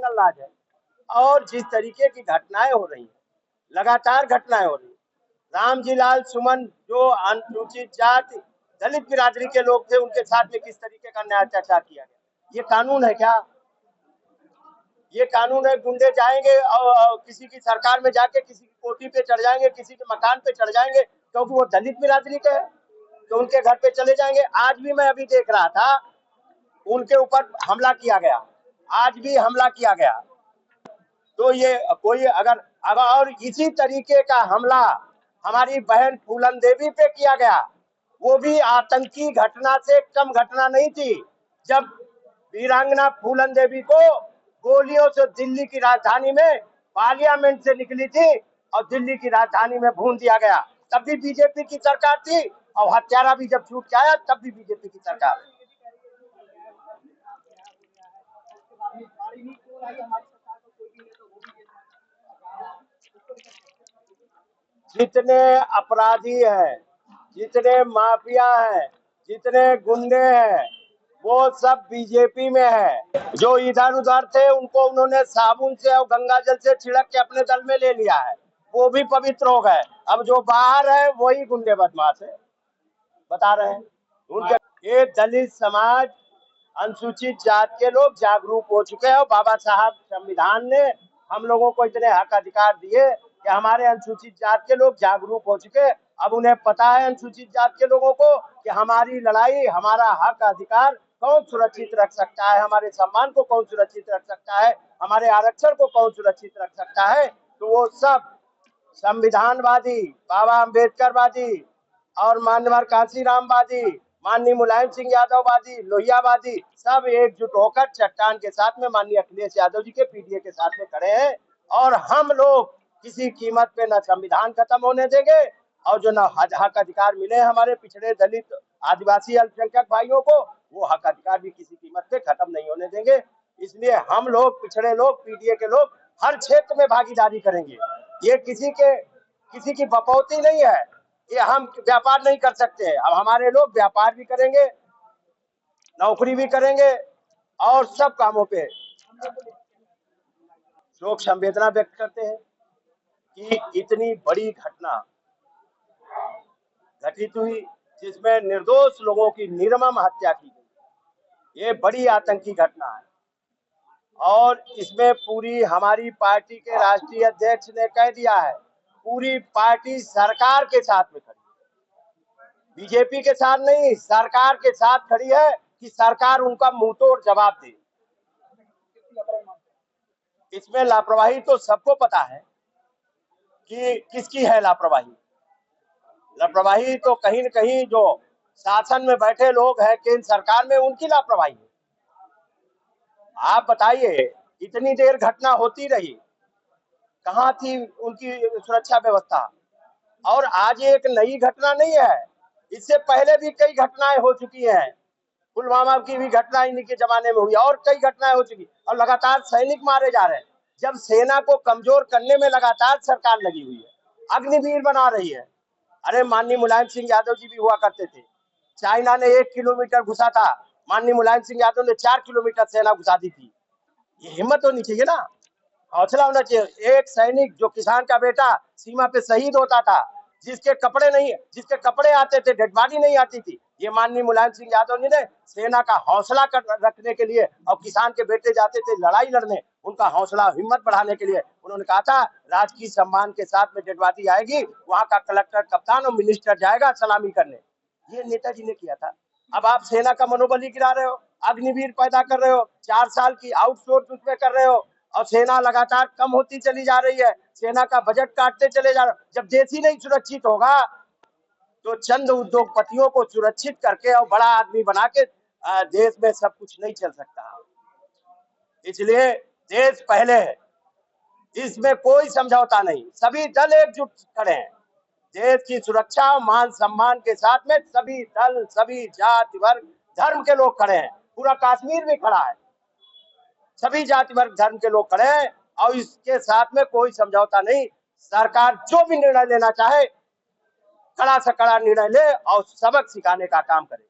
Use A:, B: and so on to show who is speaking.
A: जंगल राज है। और जिस तरीके की घटनाएं हो रही हैं, लगातार घटनाएं हो रही हैं, रामजी लाल सुमन जो अनुसूचित जाति दलित बिरादरी के लोग थे, उनके साथ में किस तरीके का न्याय अत्याचार किया गया, ये कानून है क्या? ये कानून है? गुंडे जाएंगे और किसी की सरकार में जाके किसी की कोठी पे चढ़ जाएंगे, किसी के मकान पे चढ़ जाएंगे, क्योंकि वो दलित बिरादरी के है तो उनके घर पे चले जाएंगे। आज भी मैं अभी देख रहा था, उनके ऊपर हमला किया गया, आज भी हमला किया गया। तो ये कोई अगर और इसी तरीके का हमला हमारी बहन फूलन देवी पे किया गया, वो भी आतंकी घटना से कम घटना नहीं थी, जब वीरांगना फूलन देवी को गोलियों से दिल्ली की राजधानी में पार्लियामेंट से निकली थी और दिल्ली की राजधानी में भून दिया गया, तब भी बीजेपी की सरकार थी, और हत्यारा भी जब छूट के आया तब भी बीजेपी की सरकार। जितने अपराधी हैं, जितने माफिया हैं, जितने गुंडे हैं, वो सब बीजेपी में है। जो इधर उधर थे उनको उन्होंने साबुन से और गंगा जल से छिड़क के अपने दल में ले लिया है, वो भी पवित्र हो गए। अब जो बाहर है वही गुंडे बदमाश है, बता रहे हैं उनके। ये दलित समाज, अनुसूचित जात के लोग जागरूक हो चुके हैं और बाबा साहब संविधान ने हम लोगों को इतने हक अधिकार दिए कि हमारे अनुसूचित जात के लोग जागरूक हो चुके। अब उन्हें पता है अनुसूचित जात के लोगों को कि हमारी लड़ाई, हमारा हक अधिकार कौन सुरक्षित रख सकता है, हमारे सम्मान को कौन सुरक्षित रख सकता है, हमारे आरक्षण को कौन सुरक्षित रख सकता है। तो वो सब संविधानवादी, बाबा अम्बेडकरवादी और माननीय कांशीरामवादी, माननीय मुलायम सिंह यादववादी, लोहियावादी, सब एकजुट होकर चट्टान के साथ में माननीय अखिलेश यादव जी के पीडीए के साथ में खड़े हैं। और हम लोग किसी कीमत पे न संविधान खत्म होने देंगे और जो न हक अधिकार मिले हमारे पिछड़े दलित आदिवासी अल्पसंख्यक भाइयों को, वो हक अधिकार भी किसी कीमत पे खत्म नहीं होने देंगे। इसलिए हम लोग, पिछड़े लोग, पीडीए के लोग हर क्षेत्र में भागीदारी करेंगे। ये किसी की बपौती नहीं है, ये हम व्यापार नहीं कर सकते हैं। अब हमारे लोग व्यापार भी करेंगे, नौकरी भी करेंगे और सब कामों पे शोक संवेदना व्यक्त करते हैं कि इतनी बड़ी घटना घटित हुई जिसमें निर्दोष लोगों की निर्मम हत्या की गई। ये बड़ी आतंकी घटना है और इसमें पूरी हमारी पार्टी के राष्ट्रीय अध्यक्ष ने कह दिया है, पूरी पार्टी सरकार के साथ में खड़ी, बीजेपी के साथ नहीं, सरकार के साथ खड़ी है कि सरकार उनका मुंहतोड़ जवाब दे। इसमें लापरवाही तो सबको पता है कि किसकी है लापरवाही। लापरवाही तो कहीं न कहीं जो शासन में बैठे लोग हैं केंद्र सरकार में, उनकी लापरवाही है। आप बताइए, इतनी देर घटना होती रही, कहाँ थी उनकी सुरक्षा व्यवस्था? और आज ये एक नई घटना नहीं है, इससे पहले भी कई घटनाएं हो चुकी हैं। पुलवामा की भी घटना इन्हीं के जमाने में हुई और कई घटनाएं हो चुकी, और लगातार सैनिक मारे जा रहे हैं। जब सेना को कमजोर करने में लगातार सरकार लगी हुई है, अग्निवीर बना रही है। अरे माननीय मुलायम सिंह यादव जी भी हुआ करते थे, चाइना ने 1 किलोमीटर घुसा था, माननीय मुलायम सिंह यादव ने 4 किलोमीटर सेना घुसा दी थी। ये हिम्मत होनी चाहिए ना, हौसला होना चाहिए। एक सैनिक जो किसान का बेटा सीमा पे शहीद होता था, जिसके कपड़े आते थे, डेड बॉडी नहीं आती थी, ये माननीय मुलायम सिंह यादव जी ने सेना का हौसला रखने के लिए, और किसान के बेटे जाते थे लड़ाई लड़ने, उनका हौसला हिम्मत बढ़ाने के लिए उन्होंने कहा था राजकीय सम्मान के साथ में डेड बॉडी आएगी, वहां का कलेक्टर, कप्तान और मिनिस्टर जाएगा सलामी करने। ये नेताजी ने किया था। अब आप सेना का मनोबल ही गिरा रहे हो, अग्निवीर पैदा कर रहे हो, 4 साल की आउटसोर्स उसमें कर रहे हो, और सेना लगातार कम होती चली जा रही है, सेना का बजट काटते चले जा रहे हो। जब देश ही नहीं सुरक्षित होगा तो चंद उद्योगपतियों को सुरक्षित करके और बड़ा आदमी बना के देश में सब कुछ नहीं चल सकता। इसलिए देश पहले है, इसमें कोई समझौता नहीं, सभी दल एकजुट खड़े हैं। देश की सुरक्षा और मान सम्मान के साथ में सभी दल, सभी जाति, वर्ग, धर्म के लोग खड़े हैं। पूरा कश्मीर भी खड़ा है, सभी जाति, वर्ग, धर्म के लोग खड़े हैं और इसके साथ में कोई समझौता नहीं। सरकार जो भी निर्णय लेना चाहे, कड़ा से कड़ा निर्णय ले और सबक सिखाने का काम करे।